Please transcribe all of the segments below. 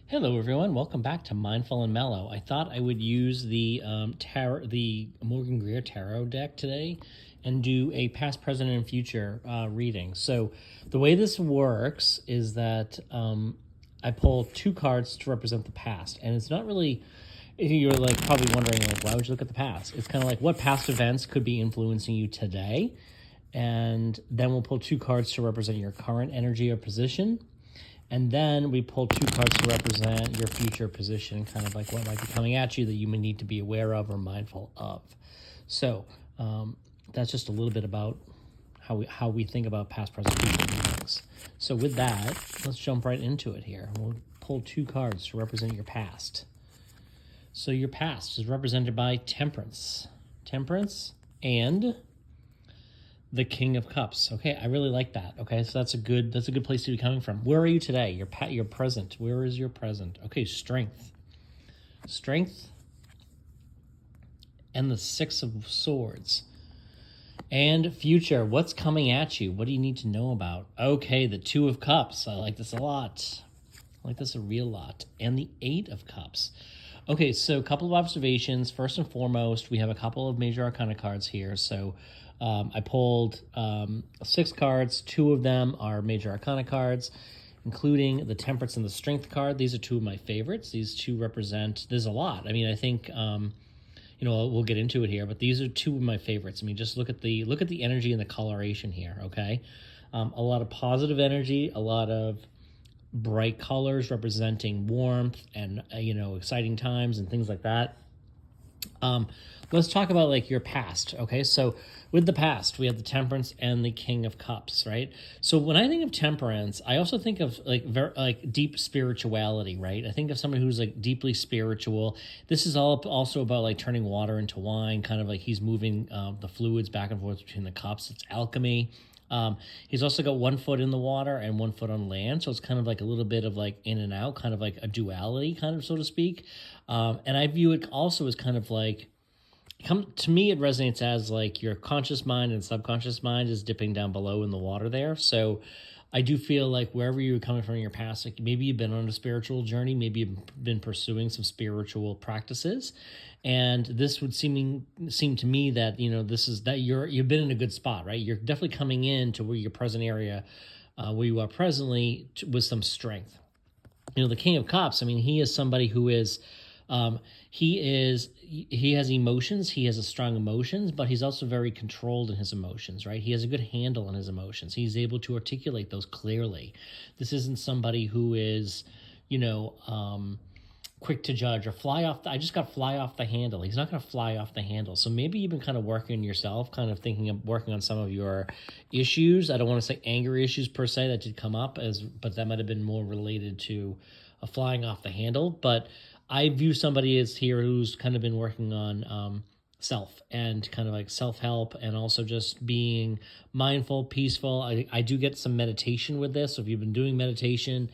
Hello, everyone. Welcome back to Mindful and Mellow. I thought I would use the Morgan Greer Tarot deck today and do a past, present, and future reading. So the way this works is that I pull two cards to represent the past, and it's not really. You're like probably wondering like, why would you look at the past? It's kind of like what past events could be influencing you today, and then we'll pull two cards to represent your current energy or position. And then we pull two cards to represent your future position, kind of like what might be coming at you that you may need to be aware of or mindful of. So that's just a little bit about how we think about past, present, future meanings. So with that, let's jump right into it here. We'll pull two cards to represent your past. So your past is represented by Temperance. Temperance and the King of Cups. Okay, I really like that. Okay, so that's a good place to be coming from. Where are you today? Your present. Where is your present? Okay, Strength. Strength and the Six of Swords. And future. What's coming at you? What do you need to know about? Okay, the Two of Cups. I like this a lot. I like this a real lot. And the Eight of Cups. Okay, so a couple of observations. First and foremost, we have a couple of major arcana cards here. So I pulled 6 cards. 2 of them are major arcana cards, including the Temperance and the Strength card. These are 2 of my favorites. These 2 represent, there's a lot. I mean, I think, we'll get into it here, but these are 2 of my favorites. I mean, just look at the energy and the coloration here, okay? A lot of positive energy, a lot of bright colors representing warmth and exciting times and things like that. Let's talk about like your past. Okay, so with the past, we have the Temperance and the King of Cups, right? So when I think of Temperance, I also think of like deep spirituality, right? I think of someone who's like deeply spiritual. This is all also about like turning water into wine, kind of like he's moving the fluids back and forth between the cups. It's alchemy. He's also got 1 foot in the water and 1 foot on land. So it's kind of like a little bit of like in and out, kind of like a duality, kind of, so to speak. And I view it also as kind of like, to me, it resonates as like your conscious mind and subconscious mind is dipping down below in the water there. So I do feel like wherever you're coming from in your past, like maybe you've been on a spiritual journey, maybe you've been pursuing some spiritual practices, and this would seem to me that this is that you've been in a good spot, right? You're definitely coming in to where your present area, where you are presently, with some strength. The King of Cups. I mean, he is somebody who is. He has emotions. He has a strong emotions, but he's also very controlled in his emotions, right? He has a good handle on his emotions. He's able to articulate those clearly. This isn't somebody who is, quick to judge or fly off. I just got fly off the handle. He's not going to fly off the handle. So maybe you've been kind of working on yourself, kind of thinking of working on some of your issues. I don't want to say anger issues per se that did come up but that might have been more related to a flying off the handle. But I view somebody as here who's kind of been working on self and kind of like self-help and also just being mindful, peaceful. I do get some meditation with this. So if you've been doing meditation,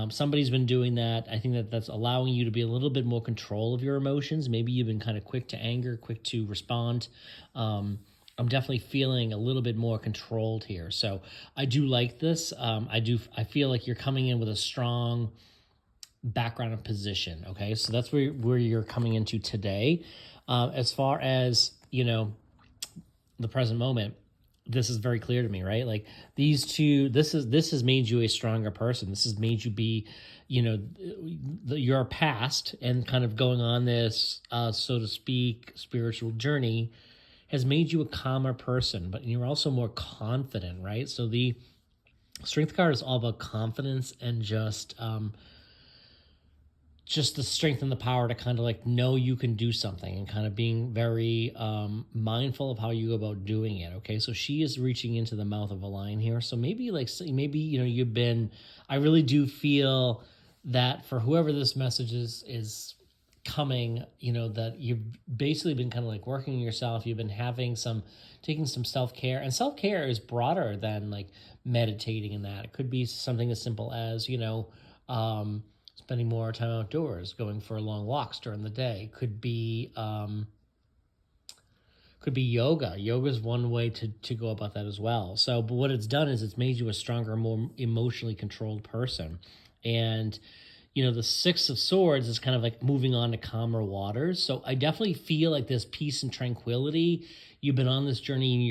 somebody's been doing that. I think that's allowing you to be a little bit more control of your emotions. Maybe you've been kind of quick to anger, quick to respond. I'm definitely feeling a little bit more controlled here. So I do like this. I feel like you're coming in with a strong background and position. Okay, so that's where you're coming into today. As far as the present moment, this is very clear to me, right? Like these 2, this has made you a stronger person. This has made you be your past, and kind of going on this so to speak spiritual journey has made you a calmer person, but you're also more confident, right? So the Strength card is all about confidence and just the strength and the power to kind of like know you can do something, and kind of being very mindful of how you go about doing it. Okay, so she is reaching into the mouth of a lion here. So maybe you've been. I really do feel that for whoever this message is coming, that you've basically been kind of like working on yourself. You've been taking some self-care, and self-care is broader than like meditating and that. It could be something as simple as spending more time outdoors, going for long walks during the day. Could be yoga. Yoga is one way to go about that as well. So, but what it's done is it's made you a stronger, more emotionally controlled person. And the Six of Swords is kind of like moving on to calmer waters. So I definitely feel like there's peace and tranquility. You've been on this journey and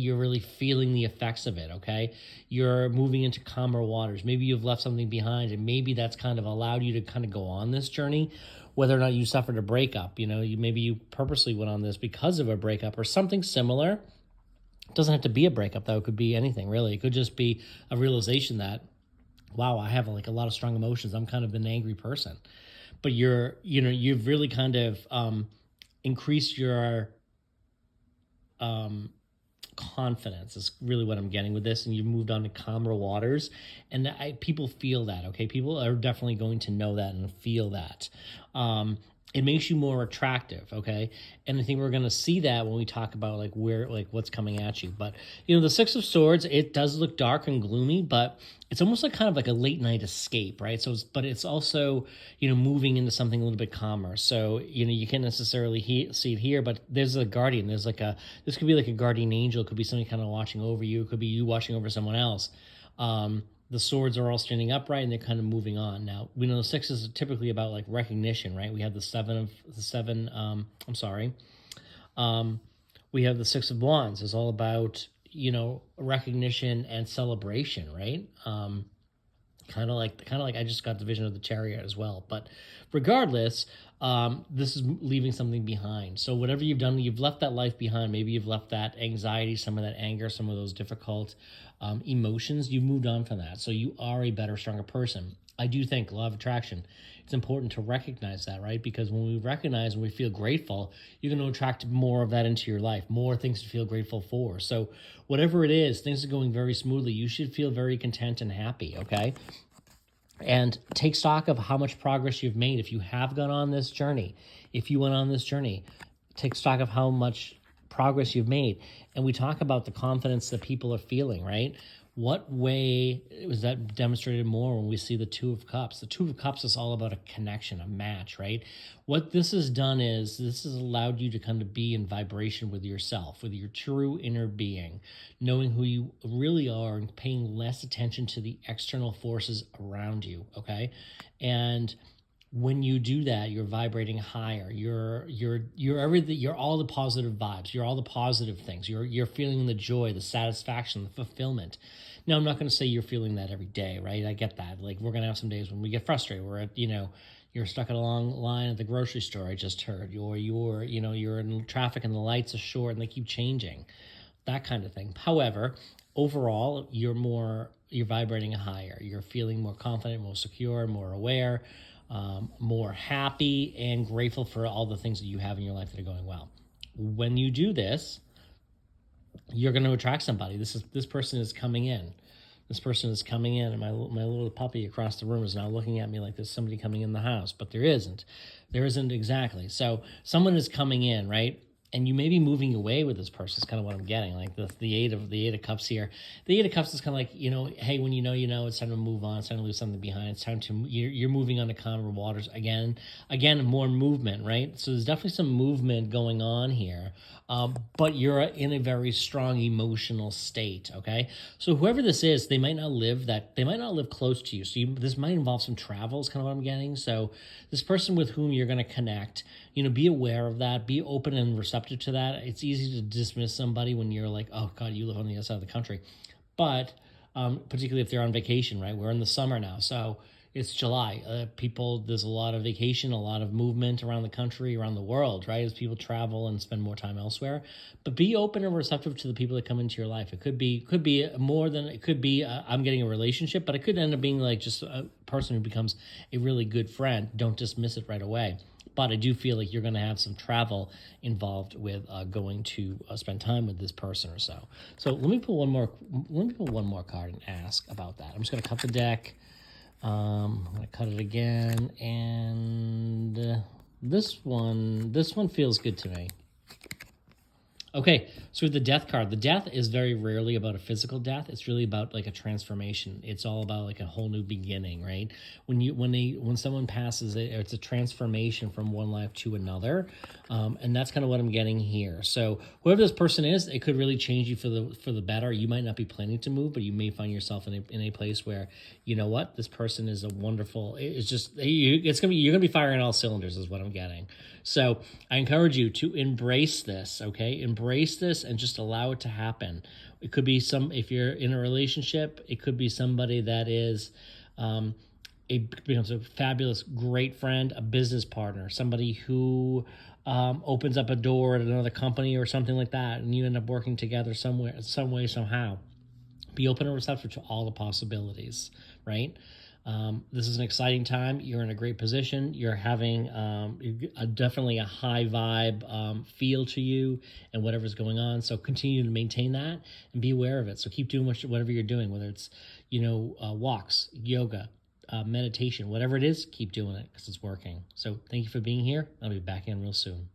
you're really feeling the effects of it, okay? You're moving into calmer waters. Maybe you've left something behind, and maybe that's kind of allowed you to kind of go on this journey, whether or not you suffered a breakup. Maybe you purposely went on this because of a breakup or something similar. It doesn't have to be a breakup, though. It could be anything, really. It could just be a realization that, wow, I have like a lot of strong emotions. I'm kind of an angry person. But you've really kind of increased your confidence is really what I'm getting with this, and you've moved on to calmer waters, and people feel that. Okay, people are definitely going to know that and feel that. It makes you more attractive, okay? And I think we're going to see that when we talk about like what's coming at you. But the Six of Swords, it does look dark and gloomy, but it's almost like kind of like a late night escape, right? But it's also moving into something a little bit calmer. So you can't necessarily see it here, but there's a guardian. This could be like a guardian angel. It could be somebody kind of watching over you. It could be you watching over someone else. The swords are all standing upright and they're kind of moving on. Now, we know the sixes are typically about like recognition, right? We have we have the Six of Wands. It's all about, recognition and celebration, right? Kind of like I just got the vision of the Chariot as well. But regardless, this is leaving something behind. So whatever you've done, you've left that life behind. Maybe you've left that anxiety, some of that anger, some of those difficult emotions. You've moved on from that. So you are a better, stronger person. I do think law of attraction, it's important to recognize that, right? Because when we recognize and we feel grateful, you're going to attract more of that into your life, more things to feel grateful for. So whatever it is, things are going very smoothly. You should feel very content and happy, okay? And take stock of how much progress you've made. If you have gone on this journey, if you went on this journey, take stock of how much progress you've made. And we talk about the confidence that people are feeling, right? What way was that demonstrated more when we see the Two of Cups? The Two of Cups is all about a connection, a match, right? What this has done is this has allowed you to kind of be in vibration with yourself, with your true inner being, knowing who you really are and paying less attention to the external forces around you, okay? And when you do that, you're vibrating higher. You're everything. You're all the positive vibes. You're all the positive things. You're feeling the joy, the satisfaction, the fulfillment. Now, I'm not going to say you're feeling that every day, right? I get that. Like, we're going to have some days when we get frustrated. We're at, you're stuck in a long line at the grocery store. I just heard, or you're in traffic and the lights are short and they keep changing, that kind of thing. However, overall, you're vibrating higher. You're feeling more confident, more secure, more aware, more happy and grateful for all the things that you have in your life that are going well. When you do this, you're going to attract somebody. This person is coming in. This person is coming in, and my little puppy across the room is now looking at me like there's somebody coming in the house, but there isn't. There isn't exactly. So someone is coming in, right? And you may be moving away with this person. Is kind of what I'm getting. Like the eight of cups here. The Eight of Cups is kind of like, hey, when it's time to move on. It's time to leave something behind. It's time to you're moving on to calmer waters again. More movement, right? So there's definitely some movement going on here. But you're in a very strong emotional state. Okay, so whoever this is, they might not live close to you. So this might involve some travel. Is kind of what I'm getting. So this person with whom you're going to connect, be aware of that. Be open and receptive to that. It's easy to dismiss somebody when you're like, oh God, you live on the other side of the country. But particularly if they're on vacation, right? We're in the summer now, so it's July. There's a lot of vacation, a lot of movement around the country, around the world, right? As people travel and spend more time elsewhere. But be open and receptive to the people that come into your life. It could be more than it could be. I'm getting a relationship, but it could end up being like just a person who becomes a really good friend. Don't dismiss it right away. But I do feel like you're going to have some travel involved with going to spend time with this person or so. So let me pull one more card and ask about that. I'm just going to cut the deck. I'm going to cut it again, and this one feels good to me. Okay, so with the death card, the death is very rarely about a physical death. It's really about like a transformation. It's all about like a whole new beginning, right? When someone passes, it's a transformation from one life to another, and that's kind of what I'm getting here. So whoever this person is, it could really change you for the better. You might not be planning to move, but you may find yourself in a place where, you know what, this person is a wonderful. It's just you're gonna be firing all cylinders, is what I'm getting. So I encourage you to embrace this, okay? Embrace this and just allow it to happen. It could be if you're in a relationship, it could be somebody that is becomes a fabulous, great friend, a business partner, somebody who opens up a door at another company or something like that, and you end up working together somewhere, some way, somehow. Be open and receptive to all the possibilities, right? This is an exciting time. You're in a great position. You're having definitely a high vibe feel to you and whatever's going on. So continue to maintain that and be aware of it. So keep doing whatever you're doing, whether it's, walks, yoga, meditation, whatever it is, keep doing it because it's working. So thank you for being here. I'll be back in real soon.